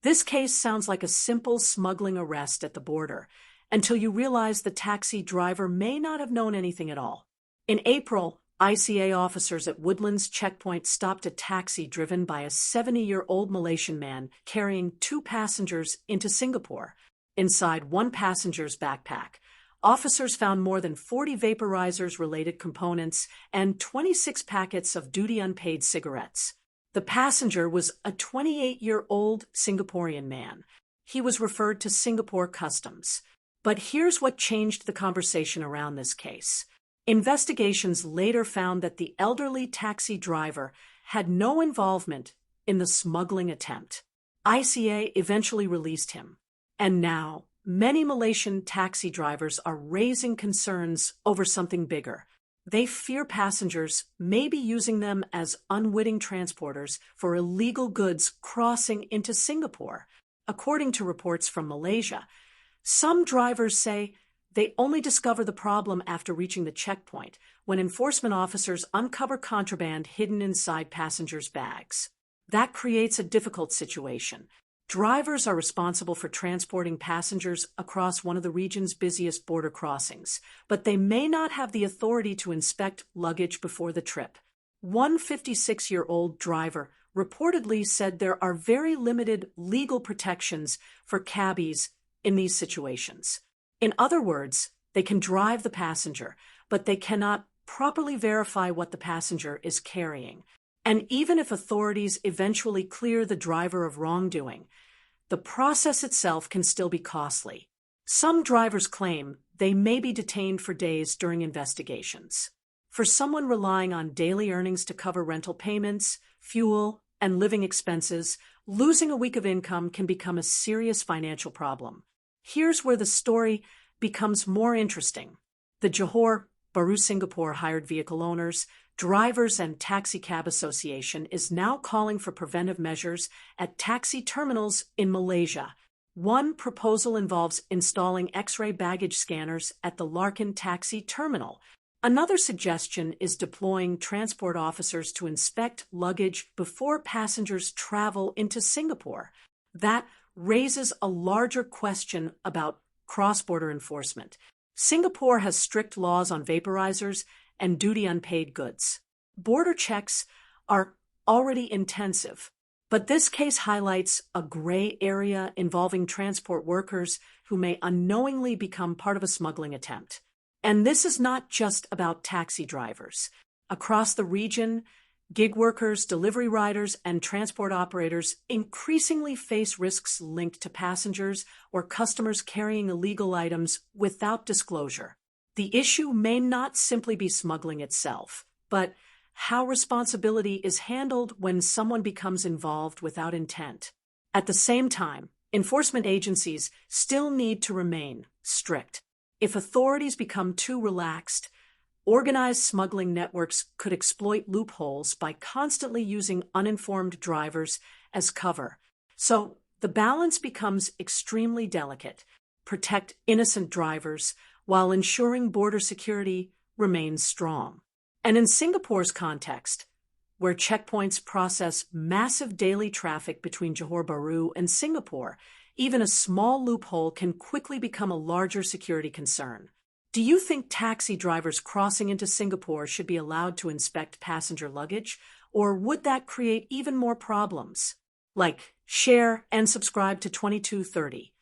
This case sounds like a simple smuggling arrest at the border, until you realize the taxi driver may not have known anything at all. In April, ICA officers at Woodlands Checkpoint stopped a taxi driven by a 70-year-old Malaysian man carrying 2 passengers into Singapore. Inside one passenger's backpack, officers found more than 40 vaporizers-related components and 26 packets of duty-unpaid cigarettes. The passenger was a 28-year-old Singaporean man. He was referred to Singapore Customs. But here's what changed the conversation around this case. Investigations later found that the elderly taxi driver had no involvement in the smuggling attempt. ICA eventually released him. And now, many Malaysian taxi drivers are raising concerns over something bigger. They fear passengers may be using them as unwitting transporters for illegal goods crossing into Singapore. According to reports from Malaysia, some drivers say they only discover the problem after reaching the checkpoint, when enforcement officers uncover contraband hidden inside passengers' bags. That creates a difficult situation. Drivers are responsible for transporting passengers across one of the region's busiest border crossings, but they may not have the authority to inspect luggage before the trip. One 56-year-old driver reportedly said there are very limited legal protections for cabbies in these situations. In other words, they can drive the passenger, but they cannot properly verify what the passenger is carrying. And even if authorities eventually clear the driver of wrongdoing, the process itself can still be costly. Some drivers claim they may be detained for days during investigations. For someone relying on daily earnings to cover rental payments, fuel, and living expenses, losing a week of income can become a serious financial problem. Here's where the story becomes more interesting. The Johor Bahru Singapore Hired Vehicle Owners, Drivers and Taxi Cab Association is now calling for preventive measures at taxi terminals in Malaysia. One proposal involves installing X-ray baggage scanners at the Larkin taxi terminal. Another suggestion is deploying transport officers to inspect luggage before passengers travel into Singapore. That raises a larger question about cross-border enforcement. Singapore has strict laws on vaporizers and duty-unpaid goods. Border checks are already intensive, but this case highlights a gray area involving transport workers who may unknowingly become part of a smuggling attempt. And this is not just about taxi drivers. Across the region, gig workers, delivery riders, and transport operators increasingly face risks linked to passengers or customers carrying illegal items without disclosure. The issue may not simply be smuggling itself, but how responsibility is handled when someone becomes involved without intent. At the same time, enforcement agencies still need to remain strict. If authorities become too relaxed, organized smuggling networks could exploit loopholes by constantly using uninformed drivers as cover. So the balance becomes extremely delicate. Protect innocent drivers while ensuring border security remains strong. And in Singapore's context, where checkpoints process massive daily traffic between Johor Bahru and Singapore, even a small loophole can quickly become a larger security concern. Do you think taxi drivers crossing into Singapore should be allowed to inspect passenger luggage, or would that create even more problems? Like, share, and subscribe to 2230.